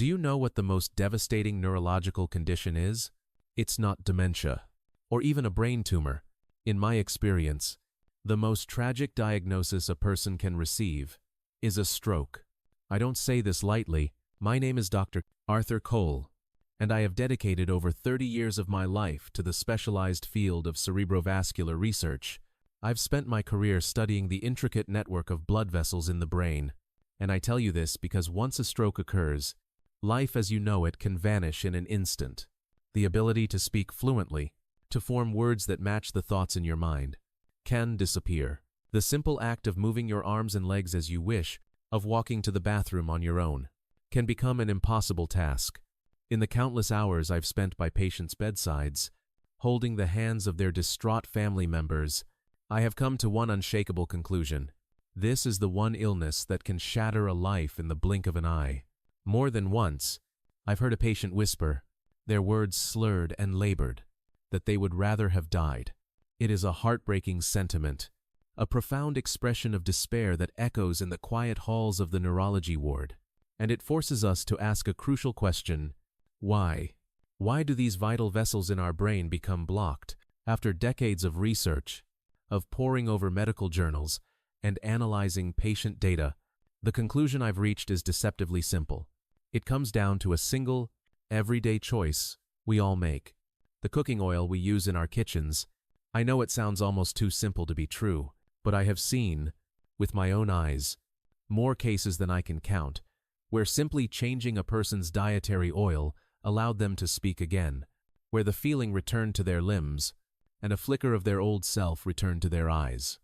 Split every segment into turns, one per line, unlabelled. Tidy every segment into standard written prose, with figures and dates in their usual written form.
Do you know what the most devastating neurological condition is? It's not dementia, or even a brain tumor. In my experience, the most tragic diagnosis a person can receive is a stroke. I don't say this lightly. My name is Dr. Arthur Cole, and I have dedicated over 30 years of my life to the specialized field of cerebrovascular research. I've spent my career studying the intricate network of blood vessels in the brain, and I tell you this because once a stroke occurs, life as you know it can vanish in an instant. The ability to speak fluently, to form words that match the thoughts in your mind, can disappear. The simple act of moving your arms and legs as you wish, of walking to the bathroom on your own, can become an impossible task. In the countless hours I've spent by patients' bedsides, holding the hands of their distraught family members, I have come to one unshakable conclusion. This is the one illness that can shatter a life in the blink of an eye. More than once, I've heard a patient whisper, their words slurred and labored, that they would rather have died. It is a heartbreaking sentiment, a profound expression of despair that echoes in the quiet halls of the neurology ward. And it forces us to ask a crucial question: why? Why do these vital vessels in our brain become blocked? After decades of research, of poring over medical journals, and analyzing patient data, the conclusion I've reached is deceptively simple. It comes down to a single, everyday choice we all make. The cooking oil we use in our kitchens. I know it sounds almost too simple to be true, but I have seen, with my own eyes, more cases than I can count, where simply changing a person's dietary oil allowed them to speak again, where the feeling returned to their limbs, and a flicker of their old self returned to their eyes.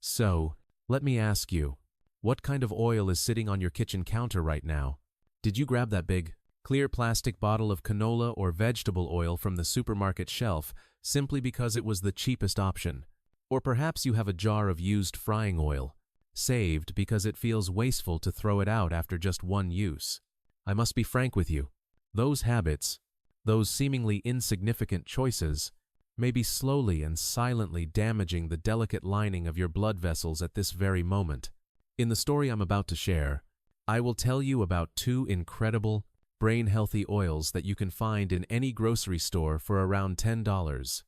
So, let me ask you, what kind of oil is sitting on your kitchen counter right now? Did you grab that big, clear plastic bottle of canola or vegetable oil from the supermarket shelf simply because it was the cheapest option? Or perhaps you have a jar of used frying oil, saved because it feels wasteful to throw it out after just one use. I must be frank with you. Those habits, those seemingly insignificant choices, may be slowly and silently damaging the delicate lining of your blood vessels at this very moment. In the story I'm about to share, I will tell you about two incredible, brain-healthy oils that you can find in any grocery store for around $10.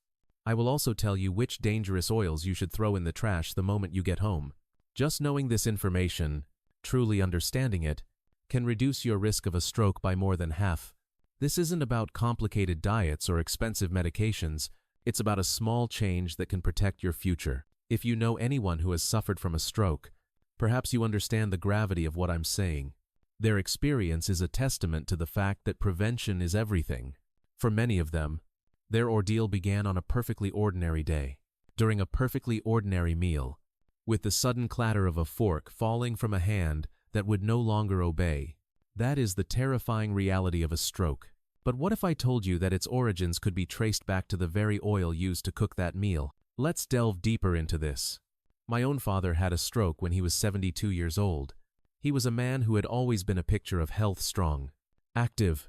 I will also tell you which dangerous oils you should throw in the trash the moment you get home. Just knowing this information, truly understanding it, can reduce your risk of a stroke by more than half. This isn't about complicated diets or expensive medications. It's about a small change that can protect your future. If you know anyone who has suffered from a stroke, perhaps you understand the gravity of what I'm saying. Their experience is a testament to the fact that prevention is everything. For many of them, their ordeal began on a perfectly ordinary day, during a perfectly ordinary meal, with the sudden clatter of a fork falling from a hand that would no longer obey. That is the terrifying reality of a stroke. But what if I told you that its origins could be traced back to the very oil used to cook that meal? Let's delve deeper into this. My own father had a stroke when he was 72 years old. He was a man who had always been a picture of health, strong, active,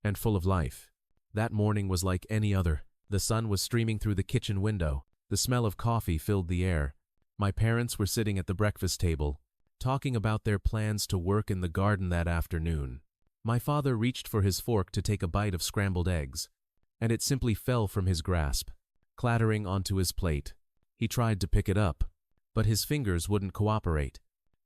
and full of life. That morning was like any other. The sun was streaming through the kitchen window. The smell of coffee filled the air. My parents were sitting at the breakfast table, talking about their plans to work in the garden that afternoon. My father reached for his fork to take a bite of scrambled eggs, and it simply fell from his grasp, clattering onto his plate. He tried to pick it up, but his fingers wouldn't cooperate.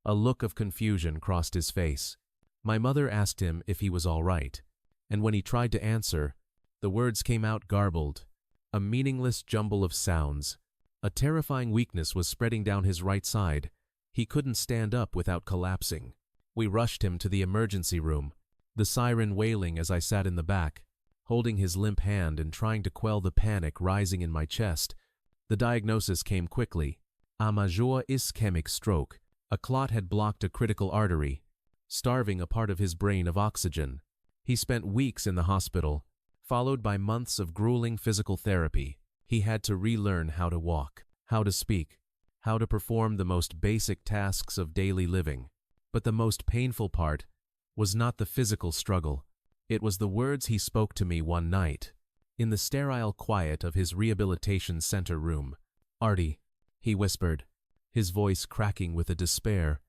A look of confusion crossed his face. My mother asked him if he was all right, and when he tried to answer, the words came out garbled, a meaningless jumble of sounds. A terrifying weakness was spreading down his right side. He couldn't stand up without collapsing. We rushed him to the emergency room, the siren wailing as I sat in the back, holding his limp hand and trying to quell the panic rising in my chest. The diagnosis came quickly: a major ischemic stroke. A clot had blocked a critical artery, starving a part of his brain of oxygen. He spent weeks in the hospital, followed by months of grueling physical therapy. He had to relearn how to walk, how to speak, how to perform the most basic tasks of daily living. But the most painful part was not the physical struggle. It was the words he spoke to me one night, in the sterile quiet of his rehabilitation center room. "Artie," he whispered, his voice cracking with a despair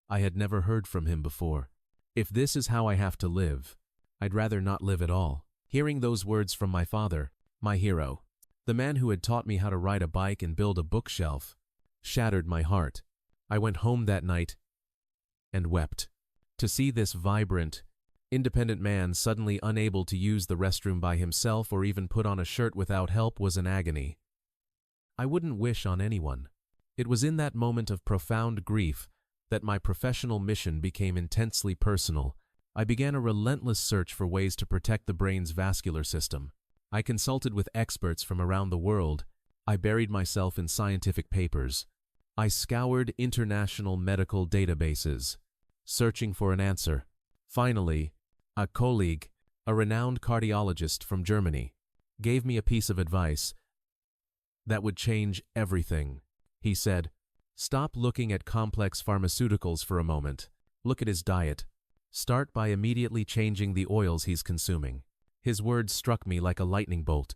I had never heard from him before. If this is how I have to live, I'd rather not live at all. Hearing those words from my father, my hero, the man who had taught me how to ride a bike and build a bookshelf, shattered my heart. I went home that night and wept. To see this vibrant, independent man suddenly unable to use the restroom by himself or even put on a shirt without help was an agony I wouldn't wish on anyone. It was in that moment of profound grief that my professional mission became intensely personal. I began a relentless search for ways to protect the brain's vascular system. I consulted with experts from around the world. I buried myself in scientific papers. I scoured international medical databases, searching for an answer. Finally, a colleague, a renowned cardiologist from Germany, gave me a piece of advice that would change everything. He said, "Stop looking at complex pharmaceuticals for a moment. Look at his diet. Start by immediately changing the oils he's consuming." His words struck me like a lightning bolt.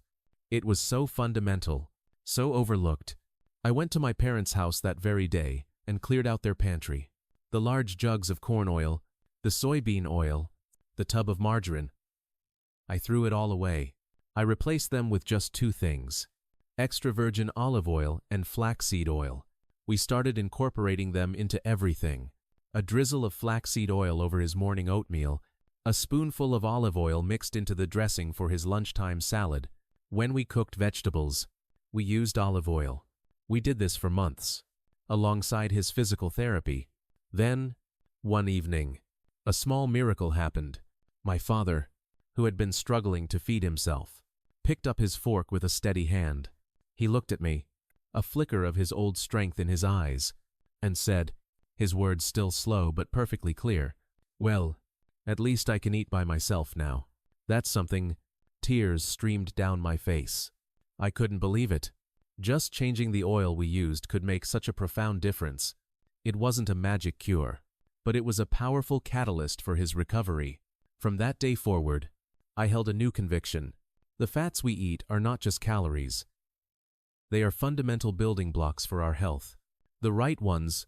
It was so fundamental, so overlooked. I went to my parents' house that very day and cleared out their pantry. The large jugs of corn oil, the soybean oil, the tub of margarine. I threw it all away. I replaced them with just two things: extra virgin olive oil and flaxseed oil. We started incorporating them into everything. A drizzle of flaxseed oil over his morning oatmeal, a spoonful of olive oil mixed into the dressing for his lunchtime salad. When we cooked vegetables, we used olive oil. We did this for months, alongside his physical therapy. Then, one evening, a small miracle happened. My father, who had been struggling to feed himself, picked up his fork with a steady hand. He looked at me, a flicker of his old strength in his eyes, and said, his words still slow but perfectly clear, "Well, at least I can eat by myself now." That's something. Tears streamed down my face. I couldn't believe it. Just changing the oil we used could make such a profound difference. It wasn't a magic cure, but it was a powerful catalyst for his recovery. From that day forward, I held a new conviction. The fats we eat are not just calories. They are fundamental building blocks for our health. The right ones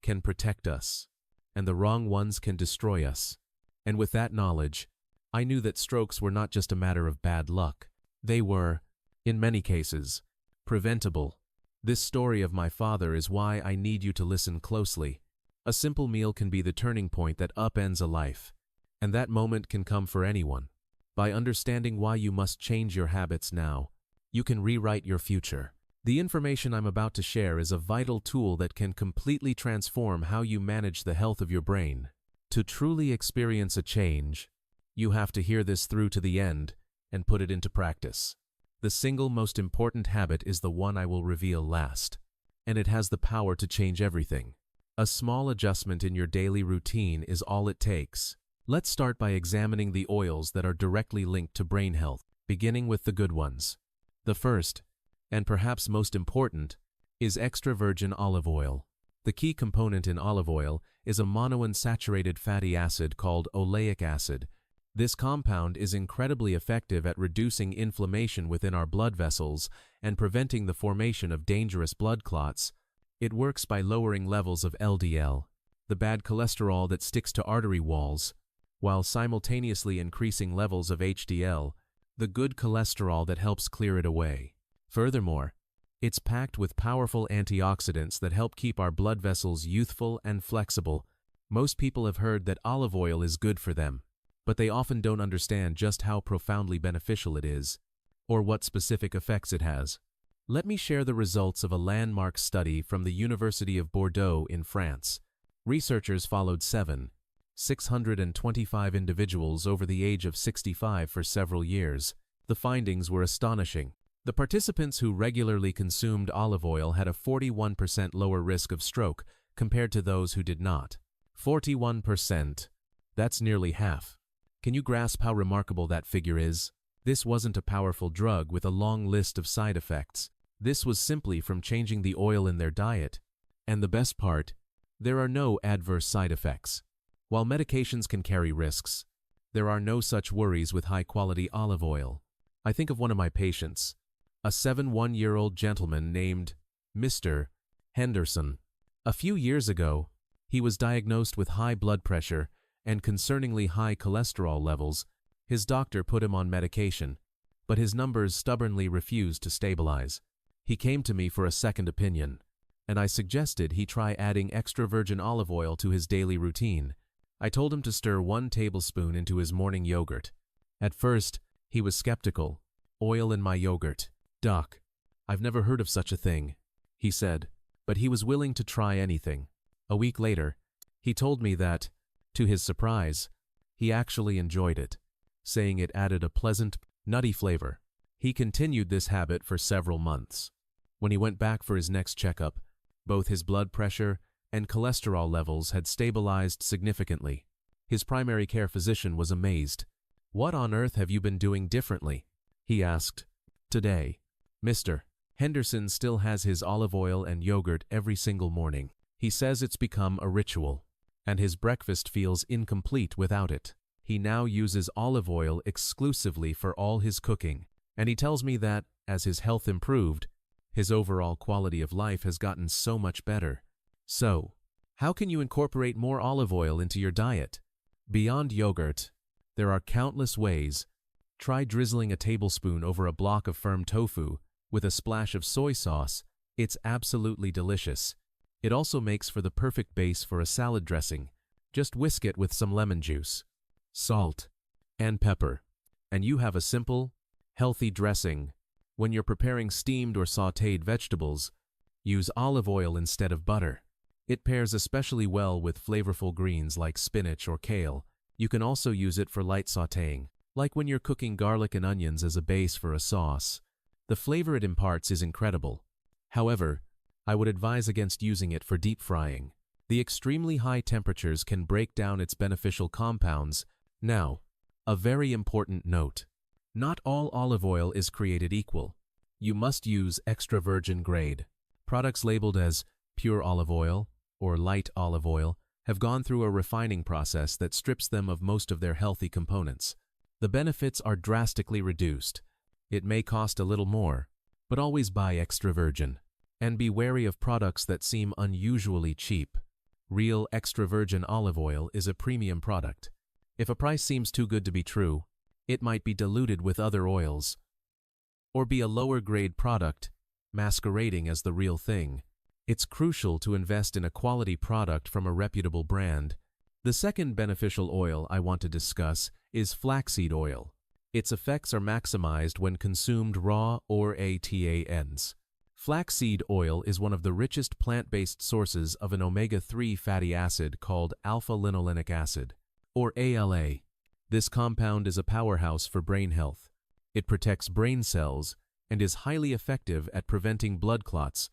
can protect us, and the wrong ones can destroy us. And with that knowledge, I knew that strokes were not just a matter of bad luck. They were, in many cases, preventable. This story of my father is why I need you to listen closely. A simple meal can be the turning point that upends a life, and that moment can come for anyone. By understanding why you must change your habits now, you can rewrite your future. The information I'm about to share is a vital tool that can completely transform how you manage the health of your brain. To truly experience a change, you have to hear this through to the end and put it into practice. The single most important habit is the one I will reveal last, and it has the power to change everything. A small adjustment in your daily routine is all it takes. Let's start by examining the oils that are directly linked to brain health, beginning with the good ones. The first, and perhaps most important, is extra virgin olive oil. The key component in olive oil is a monounsaturated fatty acid called oleic acid. This compound is incredibly effective at reducing inflammation within our blood vessels and preventing the formation of dangerous blood clots. It works by lowering levels of LDL, the bad cholesterol that sticks to artery walls, while simultaneously increasing levels of HDL, the good cholesterol that helps clear it away. Furthermore, it's packed with powerful antioxidants that help keep our blood vessels youthful and flexible. Most people have heard that olive oil is good for them, but they often don't understand just how profoundly beneficial it is, or what specific effects it has. Let me share the results of a landmark study from the University of Bordeaux in France. Researchers followed 625 individuals over the age of 65 for several years. The findings were astonishing. The participants who regularly consumed olive oil had a 41% lower risk of stroke compared to those who did not. 41%. That's nearly half. Can you grasp how remarkable that figure is? This wasn't a powerful drug with a long list of side effects. This was simply from changing the oil in their diet. And the best part, there are no adverse side effects. While medications can carry risks, there are no such worries with high-quality olive oil. I think of one of my patients, a 71-year-old gentleman named Mr. Henderson. A few years ago, he was diagnosed with high blood pressure and concerningly high cholesterol levels, his doctor put him on medication, but his numbers stubbornly refused to stabilize. He came to me for a second opinion, and I suggested he try adding extra virgin olive oil to his daily routine. I told him to stir 1 tablespoon into his morning yogurt. At first, he was skeptical. "Oil in my yogurt? Doc, I've never heard of such a thing," he said, but he was willing to try anything. A week later, he told me that, to his surprise, he actually enjoyed it, saying it added a pleasant, nutty flavor. He continued this habit for several months. When he went back for his next checkup, both his blood pressure and cholesterol levels had stabilized significantly. His primary care physician was amazed. "What on earth have you been doing differently?" he asked. "Today, Mr. Henderson still has his olive oil and yogurt every single morning. He says it's become a ritual, and his breakfast feels incomplete without it. He now uses olive oil exclusively for all his cooking, and he tells me that, as his health improved, his overall quality of life has gotten so much better." So, how can you incorporate more olive oil into your diet? Beyond yogurt, there are countless ways. Try drizzling a tablespoon over a block of firm tofu with a splash of soy sauce. It's absolutely delicious. It also makes for the perfect base for a salad dressing. Just whisk it with some lemon juice, salt, and pepper, and you have a simple, healthy dressing. When you're preparing steamed or sautéed vegetables, use olive oil instead of butter. It pairs especially well with flavorful greens like spinach or kale. You can also use it for light sautéing, like when you're cooking garlic and onions as a base for a sauce. The flavor it imparts is incredible. However, I would advise against using it for deep frying. The extremely high temperatures can break down its beneficial compounds. Now, a very important note. Not all olive oil is created equal. You must use extra virgin grade. Products labeled as pure olive oil or light olive oil have gone through a refining process that strips them of most of their healthy components. The benefits are drastically reduced. It may cost a little more, but always buy extra virgin. And be wary of products that seem unusually cheap. Real extra virgin olive oil is a premium product. If a price seems too good to be true, it might be diluted with other oils, or be a lower grade product, masquerading as the real thing. It's crucial to invest in a quality product from a reputable brand. The second beneficial oil I want to discuss is flaxseed oil. Its effects are maximized when consumed raw or ATANs. Flaxseed oil is one of the richest plant-based sources of an omega-3 fatty acid called alpha-linolenic acid, or ALA. This compound is a powerhouse for brain health. It protects brain cells and is highly effective at preventing blood clots.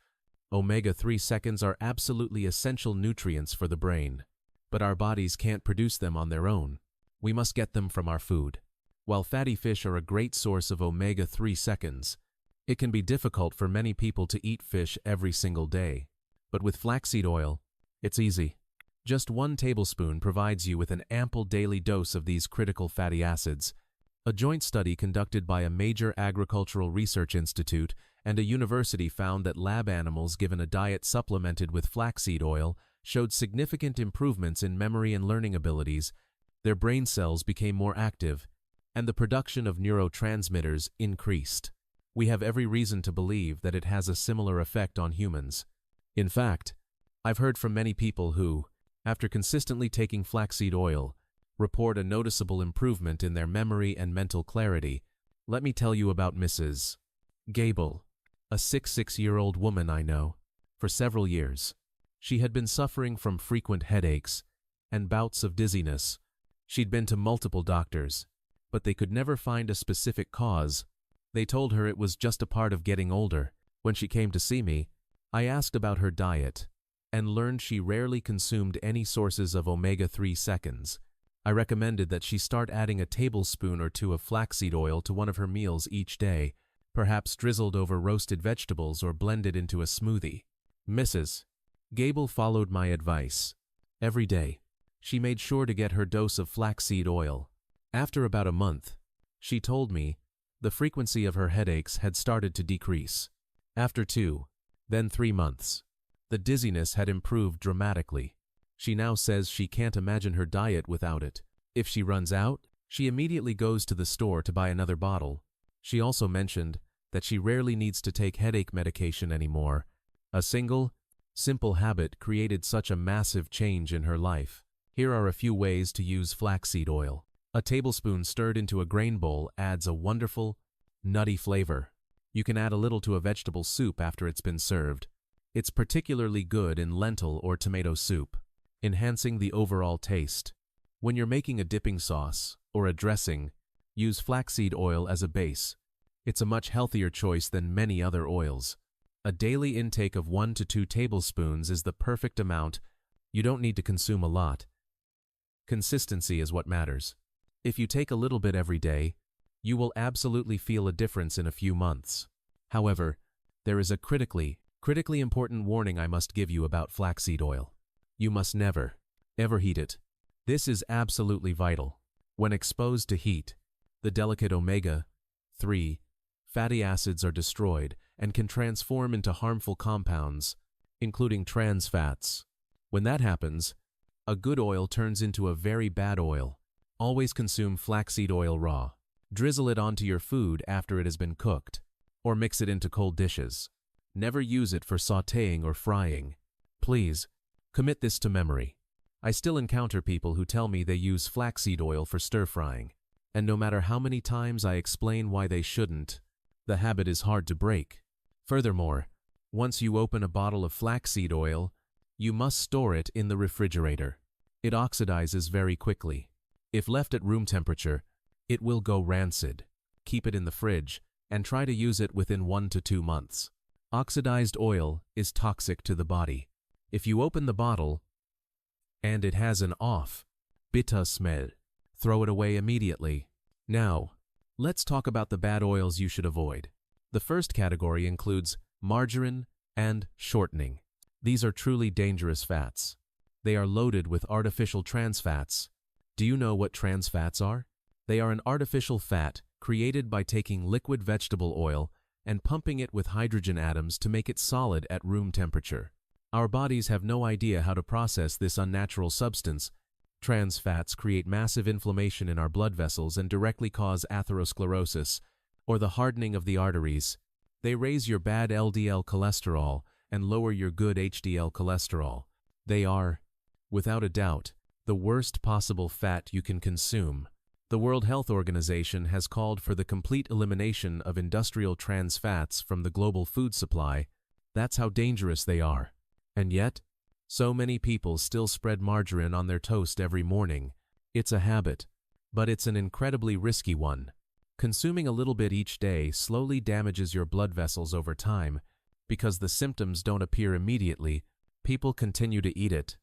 Omega-3 seconds are absolutely essential nutrients for the brain, but our bodies can't produce them on their own. We must get them from our food. While fatty fish are a great source of omega-3 seconds, it can be difficult for many people to eat fish every single day. But with flaxseed oil, it's easy. Just 1 tablespoon provides you with an ample daily dose of these critical fatty acids. A joint study conducted by a major agricultural research institute and a university found that lab animals given a diet supplemented with flaxseed oil showed significant improvements in memory and learning abilities. Their brain cells became more active, and the production of neurotransmitters increased. We have every reason to believe that it has a similar effect on humans. In fact, I've heard from many people who, after consistently taking flaxseed oil, report a noticeable improvement in their memory and mental clarity. Let me tell you about Mrs. Gable, a 66-year-old woman I know. For several years, she had been suffering from frequent headaches and bouts of dizziness. She'd been to multiple doctors, but they could never find a specific cause. They told her it was just a part of getting older. When she came to see me, I asked about her diet and learned she rarely consumed any sources of omega-3 seconds. I recommended that she start adding a tablespoon or 2 of flaxseed oil to one of her meals each day, perhaps drizzled over roasted vegetables or blended into a smoothie. Mrs. Gable followed my advice. Every day, she made sure to get her dose of flaxseed oil. After about a month, she told me the frequency of her headaches had started to decrease. After 2, then 3 months, the dizziness had improved dramatically. She now says she can't imagine her diet without it. If she runs out, she immediately goes to the store to buy another bottle. She also mentioned that she rarely needs to take headache medication anymore. A single, simple habit created such a massive change in her life. Here are a few ways to use flaxseed oil. A tablespoon stirred into a grain bowl adds a wonderful, nutty flavor. You can add a little to a vegetable soup after it's been served. It's particularly good in lentil or tomato soup, enhancing the overall taste. When you're making a dipping sauce or a dressing, use flaxseed oil as a base. It's a much healthier choice than many other oils. A daily intake of 1 to 2 tablespoons is the perfect amount. You don't need to consume a lot. Consistency is what matters. If you take a little bit every day, you will absolutely feel a difference in a few months. However, there is a critically important warning I must give you about flaxseed oil. You must never, ever heat it. This is absolutely vital. When exposed to heat, the delicate omega-3 fatty acids are destroyed and can transform into harmful compounds, including trans fats. When that happens, a good oil turns into a very bad oil. Always consume flaxseed oil raw. Drizzle it onto your food after it has been cooked, or mix it into cold dishes. Never use it for sautéing or frying. Please, commit this to memory. I still encounter people who tell me they use flaxseed oil for stir-frying, and no matter how many times I explain why they shouldn't, the habit is hard to break. Furthermore, once you open a bottle of flaxseed oil, you must store it in the refrigerator. It oxidizes very quickly. If left at room temperature, it will go rancid. Keep it in the fridge and try to use it within 1 to 2 months. Oxidized oil is toxic to the body. If you open the bottle and it has an bitter smell, throw it away immediately. Now, let's talk about the bad oils you should avoid. The first category includes margarine and shortening. These are truly dangerous fats. They are loaded with artificial trans fats. Do you know what trans fats are? They are an artificial fat created by taking liquid vegetable oil and pumping it with hydrogen atoms to make it solid at room temperature. Our bodies have no idea how to process this unnatural substance. Trans fats create massive inflammation in our blood vessels and directly cause atherosclerosis, or the hardening of the arteries. They raise your bad LDL cholesterol and lower your good HDL cholesterol. They are, without a doubt, the worst possible fat you can consume. The World Health Organization has called for the complete elimination of industrial trans fats from the global food supply. That's how dangerous they are. And yet, so many people still spread margarine on their toast every morning. It's a habit, but it's an incredibly risky one. Consuming a little bit each day slowly damages your blood vessels over time. Because the symptoms don't appear immediately, people continue to eat it,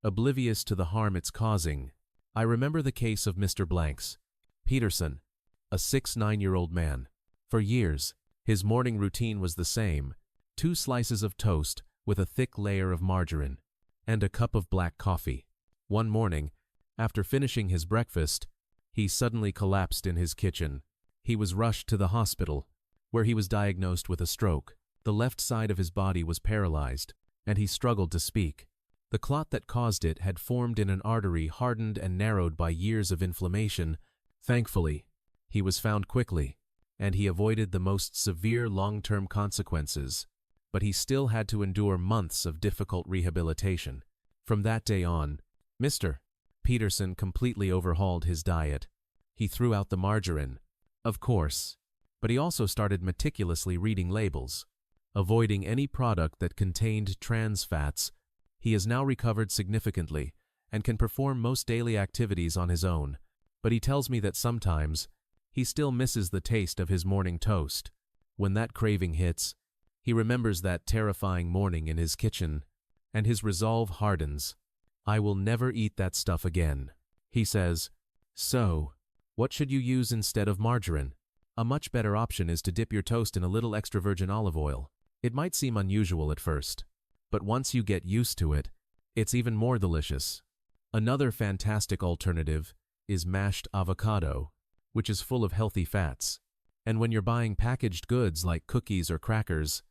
oblivious to the harm it's causing. I remember the case of Mr. Blanks Peterson, a 69-year-old man. For years, his morning routine was the same: 2 slices of toast with a thick layer of margarine, and a cup of black coffee. One morning, after finishing his breakfast, he suddenly collapsed in his kitchen. He was rushed to the hospital, where he was diagnosed with a stroke. The left side of his body was paralyzed, and he struggled to speak. The clot that caused it had formed in an artery hardened and narrowed by years of inflammation. Thankfully, he was found quickly, and he avoided the most severe long-term consequences, but he still had to endure months of difficult rehabilitation. From that day on, Mr. Peterson completely overhauled his diet. He threw out the margarine, of course, but he also started meticulously reading labels, avoiding any product that contained trans fats. He has now recovered significantly and can perform most daily activities on his own, but he tells me that sometimes he still misses the taste of his morning toast. When that craving hits, he remembers that terrifying morning in his kitchen, and his resolve hardens. I will never eat that stuff again, he says. So, what should you use instead of margarine? A much better option is to dip your toast in a little extra virgin olive oil. It might seem unusual at first, but once you get used to it, it's even more delicious. Another fantastic alternative is mashed avocado, which is full of healthy fats. And when you're buying packaged goods like cookies or crackers,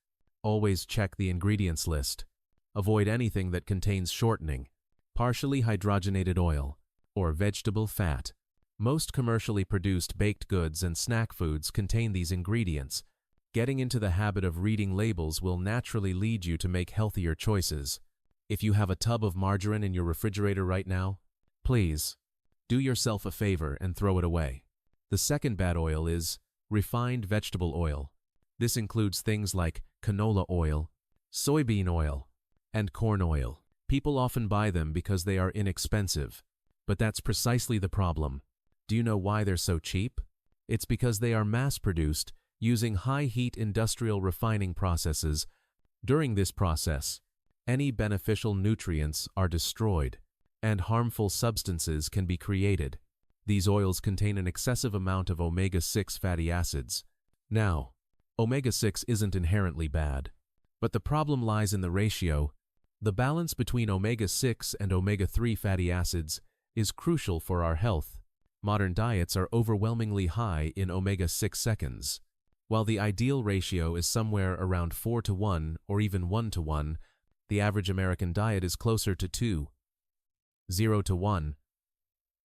always check the ingredients list. Avoid anything that contains shortening. Partially hydrogenated oil, or vegetable fat. Most commercially produced baked goods and snack foods contain these ingredients. Getting into the habit of reading labels will naturally lead you to make healthier choices. If you have a tub of margarine in your refrigerator right now, please do yourself a favor and throw it away. The second bad oil is refined vegetable oil. This includes things like canola oil, soybean oil, and corn oil. People often buy them because they are inexpensive, but that's precisely the problem. Do you know why they're so cheap? It's because they are mass-produced using high-heat industrial refining processes. During this process, any beneficial nutrients are destroyed, and harmful substances can be created. These oils contain an excessive amount of omega-6 fatty acids. Now, omega-6 isn't inherently bad, but the problem lies in the ratio. The balance between omega-6 and omega-3 fatty acids is crucial for our health. Modern diets are overwhelmingly high in omega-6 seconds. While the ideal ratio is somewhere around 4:1 or even 1:1, the average American diet is closer to 2:0:1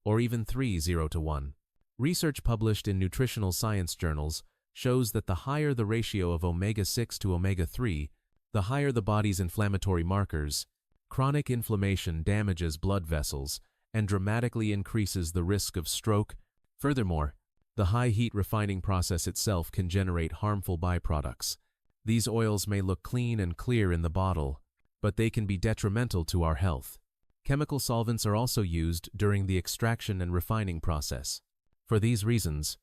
or even 3:0:1. Research published in nutritional science journals shows that the higher the ratio of omega-6 to omega-3, the higher the body's inflammatory markers. Chronic inflammation damages blood vessels and dramatically increases the risk of stroke. Furthermore, the high-heat refining process itself can generate harmful byproducts. These oils may look clean and clear in the bottle, but they can be detrimental to our health. Chemical solvents are also used during the extraction and refining process. For these reasons,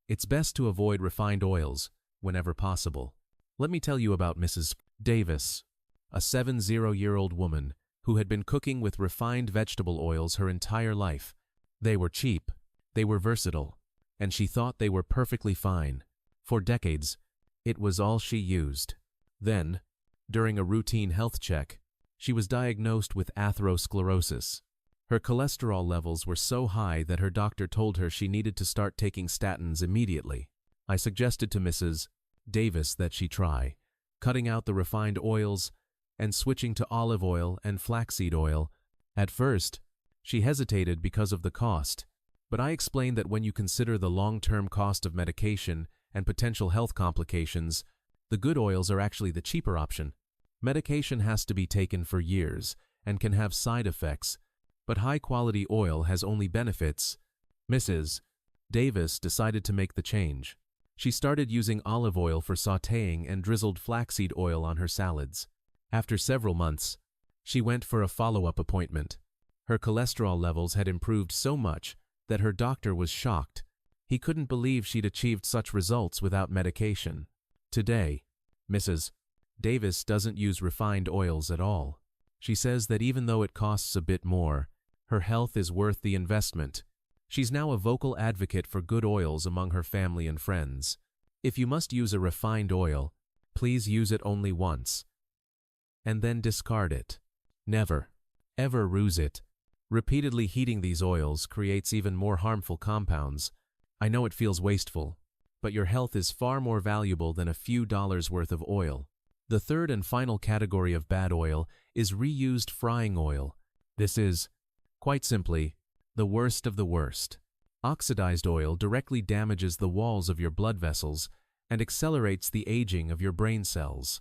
it's best to avoid refined oils whenever possible. Let me tell you about Mrs. Davis, a 70-year-old woman who had been cooking with refined vegetable oils her entire life. They were cheap, they were versatile, and she thought they were perfectly fine. For decades, it was all she used. Then, during a routine health check, she was diagnosed with atherosclerosis. Her cholesterol levels were so high that her doctor told her she needed to start taking statins immediately. I suggested to Mrs. Davis that she try cutting out the refined oils and switching to olive oil and flaxseed oil. At first, she hesitated because of the cost, but I explained that when you consider the long-term cost of medication and potential health complications, the good oils are actually the cheaper option. Medication has to be taken for years and can have side effects, but high-quality oil has only benefits. Mrs. Davis decided to make the change. She started using olive oil for sautéing and drizzled flaxseed oil on her salads. After several months, she went for a follow-up appointment. Her cholesterol levels had improved so much that her doctor was shocked. He couldn't believe she'd achieved such results without medication. Today, Mrs. Davis doesn't use refined oils at all. She says that even though it costs a bit more, her health is worth the investment. She's now a vocal advocate for good oils among her family and friends. If you must use a refined oil, please use it only once, and then discard it. Never, ever use it. Repeatedly heating these oils creates even more harmful compounds. I know it feels wasteful, but your health is far more valuable than a few dollars worth of oil. The third and final category of bad oil is reused frying oil. This is, quite simply, the worst of the worst. Oxidized oil directly damages the walls of your blood vessels and accelerates the aging of your brain cells.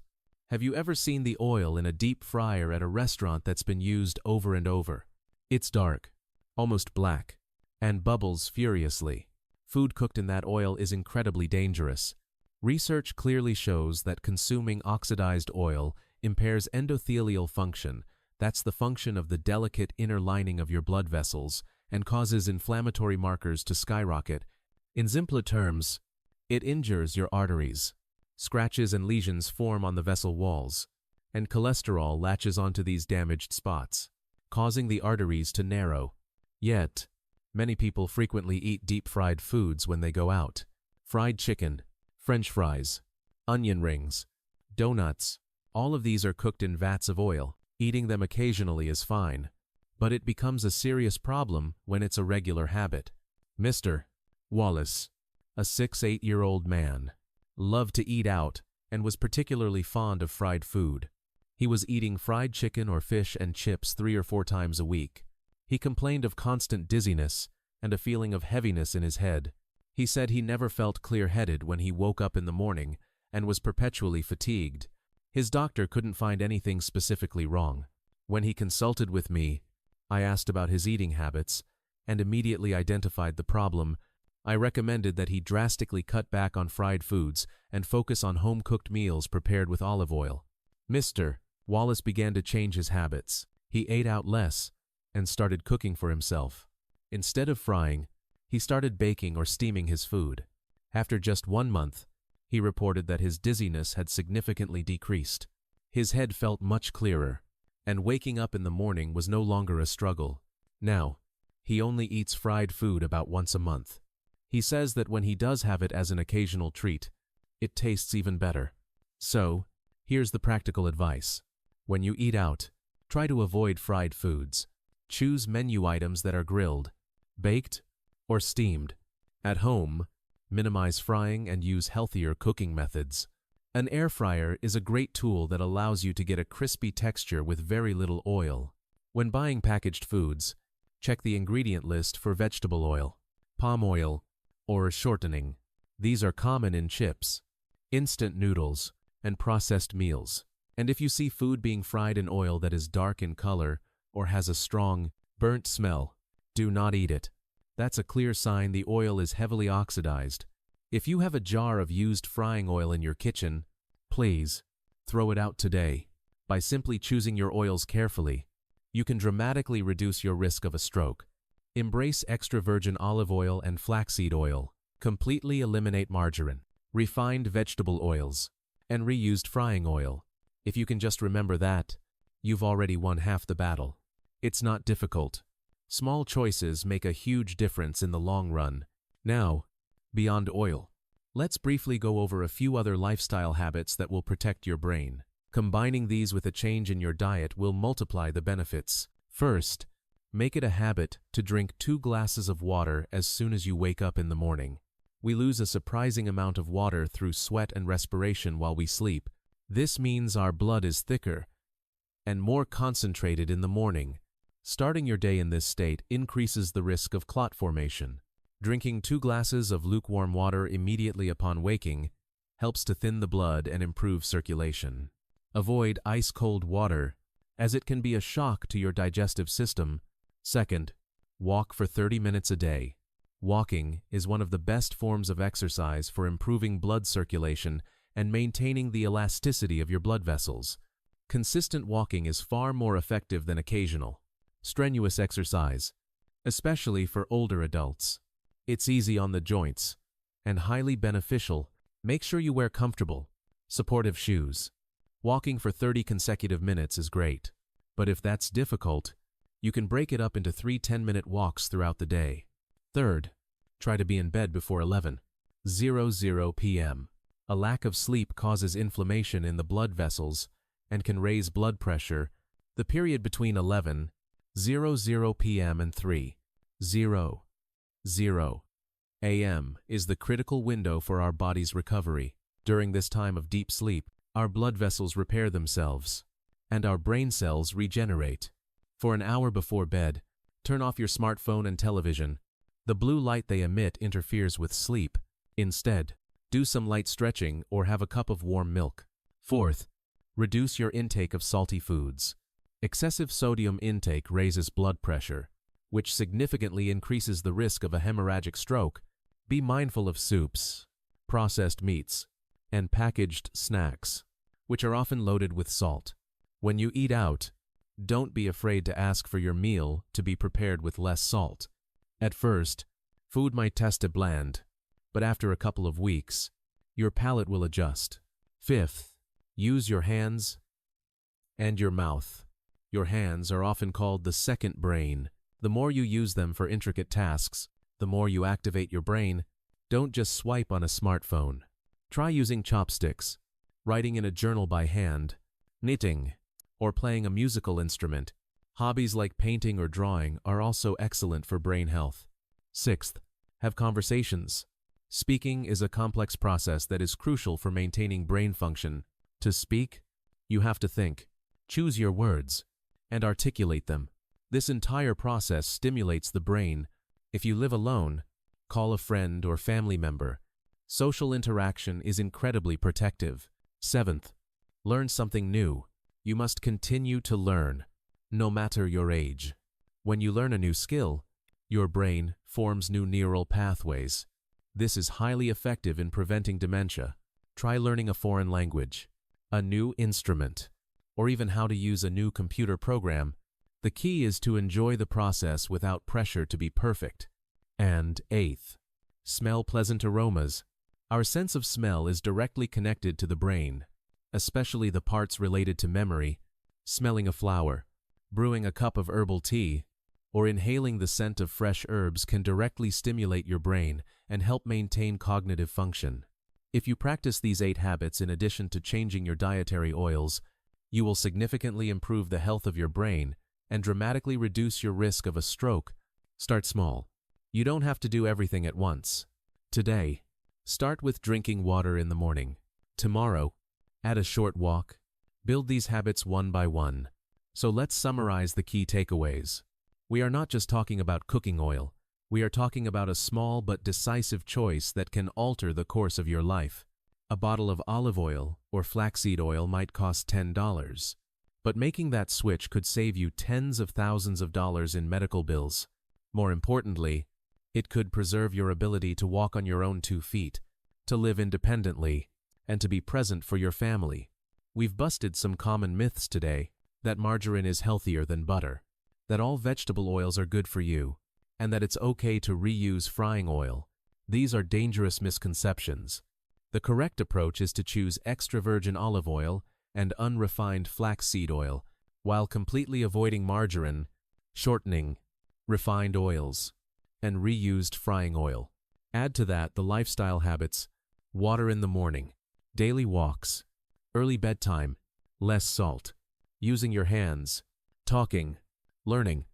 Have you ever seen the oil in a deep fryer at a restaurant that's been used over and over? It's dark, almost black, and bubbles furiously. Food cooked in that oil is incredibly dangerous. Research clearly shows that consuming oxidized oil impairs endothelial function, that's the function of the delicate inner lining of your blood vessels, and causes inflammatory markers to skyrocket. In simpler terms, it injures your arteries. Scratches and lesions form on the vessel walls, and cholesterol latches onto these damaged spots, causing the arteries to narrow. Yet, many people frequently eat deep-fried foods when they go out. Fried chicken, French fries, onion rings, donuts, all of these are cooked in vats of oil. Eating them occasionally is fine, but it becomes a serious problem when it's a regular habit. Mr. Wallace, a 68-year-old man, loved to eat out and was particularly fond of fried food. He was eating fried chicken or fish and chips 3 or 4 times a week. He complained of constant dizziness and a feeling of heaviness in his head. He said he never felt clear-headed when he woke up in the morning and was perpetually fatigued. His doctor couldn't find anything specifically wrong. When he consulted with me, I asked about his eating habits and immediately identified the problem. I recommended that he drastically cut back on fried foods and focus on home-cooked meals prepared with olive oil. Mr. Wallace began to change his habits. He ate out less and started cooking for himself. Instead of frying, he started baking or steaming his food. After just 1 month, he reported that his dizziness had significantly decreased. His head felt much clearer, and waking up in the morning was no longer a struggle. Now, he only eats fried food about once a month. He says that when he does have it as an occasional treat, it tastes even better. So, here's the practical advice. When you eat out, try to avoid fried foods. Choose menu items that are grilled, baked, or steamed. At home, minimize frying and use healthier cooking methods. An air fryer is a great tool that allows you to get a crispy texture with very little oil. When buying packaged foods, check the ingredient list for vegetable oil, palm oil, or shortening. These are common in chips, instant noodles, and processed meals. And if you see food being fried in oil that is dark in color or has a strong, burnt smell, do not eat it. That's a clear sign the oil is heavily oxidized. If you have a jar of used frying oil in your kitchen, please throw it out today. By simply choosing your oils carefully, you can dramatically reduce your risk of a stroke. Embrace extra virgin olive oil and flaxseed oil. Completely eliminate margarine, refined vegetable oils, and reused frying oil. If you can just remember that, you've already won half the battle. It's not difficult. Small choices make a huge difference in the long run. Now, beyond oil, let's briefly go over a few other lifestyle habits that will protect your brain. Combining these with a change in your diet will multiply the benefits. First, make it a habit to drink 2 glasses of water as soon as you wake up in the morning. We lose a surprising amount of water through sweat and respiration while we sleep. This means our blood is thicker and more concentrated in the morning. Starting your day in this state increases the risk of clot formation. Drinking 2 glasses of lukewarm water immediately upon waking helps to thin the blood and improve circulation. Avoid ice-cold water, as it can be a shock to your digestive system. Second, walk for 30 minutes a day. Walking is one of the best forms of exercise for improving blood circulation and maintaining the elasticity of your blood vessels. Consistent walking is far more effective than occasional, strenuous exercise, especially for older adults. It's easy on the joints and highly beneficial. Make sure you wear comfortable, supportive shoes. Walking for 30 consecutive minutes is great, but if that's difficult, you can break it up into 3 10-minute walks throughout the day. Third, try to be in bed before 11:00 p.m. A lack of sleep causes inflammation in the blood vessels and can raise blood pressure. The period between 11:00 p.m. and 3:00 a.m. is the critical window for our body's recovery. During this time of deep sleep, our blood vessels repair themselves, and our brain cells regenerate. For an hour before bed, turn off your smartphone and television. The blue light they emit interferes with sleep. Instead, do some light stretching or have a cup of warm milk. Fourth, reduce your intake of salty foods. Excessive sodium intake raises blood pressure, which significantly increases the risk of a hemorrhagic stroke. Be mindful of soups, processed meats, and packaged snacks, which are often loaded with salt. When you eat out, don't be afraid to ask for your meal to be prepared with less salt. At first, food might taste bland, but after a couple of weeks, your palate will adjust. Fifth, use your hands and your mouth. Your hands are often called the second brain. The more you use them for intricate tasks, the more you activate your brain. Don't just swipe on a smartphone. Try using chopsticks, writing in a journal by hand, knitting, or playing a musical instrument. Hobbies like painting or drawing are also excellent for brain health. Sixth, have conversations. Speaking is a complex process that is crucial for maintaining brain function. To speak, you have to think. Choose your words and articulate them. This entire process stimulates the brain. If you live alone, call a friend or family member. Social interaction is incredibly protective. Seventh, learn something new. You must continue to learn, no matter your age. When you learn a new skill, your brain forms new neural pathways. This is highly effective in preventing dementia. Try learning a foreign language, a new instrument, or even how to use a new computer program. The key is to enjoy the process without pressure to be perfect. And eighth, smell pleasant aromas. Our sense of smell is directly connected to the brain, especially the parts related to memory. Smelling a flower, brewing a cup of herbal tea, or inhaling the scent of fresh herbs can directly stimulate your brain and help maintain cognitive function. If you practice these 8 habits in addition to changing your dietary oils, you will significantly improve the health of your brain and dramatically reduce your risk of a stroke. Start small. You don't have to do everything at once. Today, start with drinking water in the morning. Tomorrow, add a short walk. Build these habits one by one. So let's summarize the key takeaways. We are not just talking about cooking oil. We are talking about a small but decisive choice that can alter the course of your life. A bottle of olive oil or flaxseed oil might cost $10, but making that switch could save you tens of thousands of dollars in medical bills. More importantly, it could preserve your ability to walk on your own 2 feet, to live independently, and to be present for your family. We've busted some common myths today: that margarine is healthier than butter, that all vegetable oils are good for you, and that it's okay to reuse frying oil. These are dangerous misconceptions. The correct approach is to choose extra virgin olive oil and unrefined flaxseed oil, while completely avoiding margarine, shortening, refined oils, and reused frying oil. Add to that the lifestyle habits: water in the morning, daily walks, early bedtime, less salt, using your hands, talking, learning,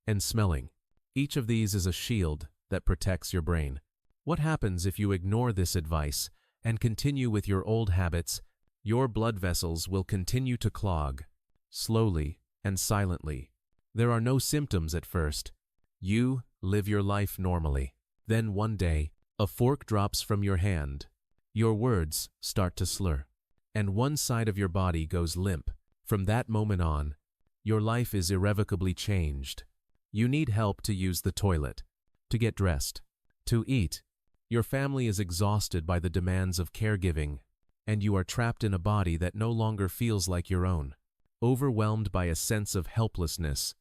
and smelling. Each of these is a shield that protects your brain. What happens if you ignore this advice and continue with your old habits? Your blood vessels will continue to clog, slowly and silently. There are no symptoms at first. You live your life normally. Then one day, a fork drops from your hand. Your words start to slur, and one side of your body goes limp. From that moment on, your life is irrevocably changed. You need help to use the toilet, to get dressed, to eat. Your family is exhausted by the demands of caregiving, and you are trapped in a body that no longer feels like your own, overwhelmed by a sense of helplessness.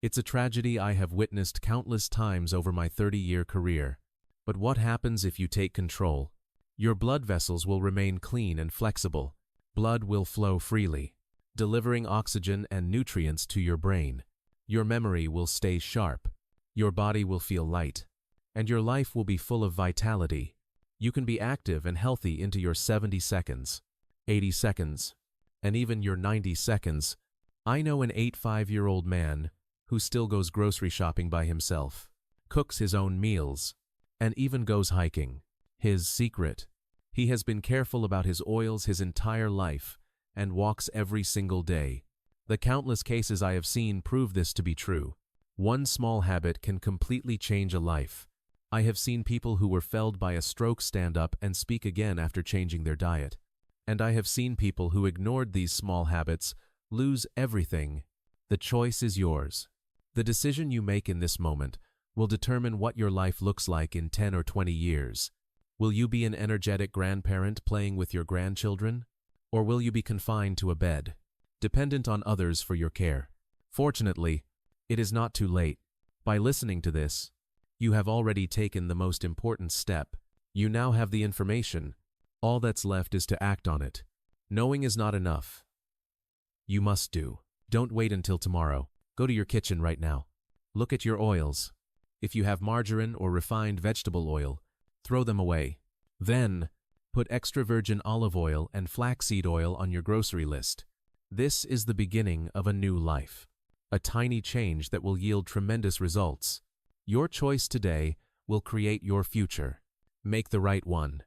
It's a tragedy I have witnessed countless times over my 30-year career. But what happens if you take control? Your blood vessels will remain clean and flexible. Blood will flow freely, delivering oxygen and nutrients to your brain. Your memory will stay sharp, your body will feel light, and your life will be full of vitality. You can be active and healthy into your 70 seconds, 80 seconds, and even your 90 seconds. I know an 85-year-old man who still goes grocery shopping by himself, cooks his own meals, and even goes hiking. His secret: he has been careful about his oils his entire life and walks every single day. The countless cases I have seen prove this to be true. One small habit can completely change a life. I have seen people who were felled by a stroke stand up and speak again after changing their diet. And I have seen people who ignored these small habits lose everything. The choice is yours. The decision you make in this moment will determine what your life looks like in 10 or 20 years. Will you be an energetic grandparent playing with your grandchildren? Or will you be confined to a bed, dependent on others for your care? Fortunately, it is not too late. By listening to this, you have already taken the most important step. You now have the information. All that's left is to act on it. Knowing is not enough. You must do. Don't wait until tomorrow. Go to your kitchen right now. Look at your oils. If you have margarine or refined vegetable oil, throw them away. Then, put extra virgin olive oil and flaxseed oil on your grocery list. This is the beginning of a new life. A tiny change that will yield tremendous results. Your choice today will create your future. Make the right one.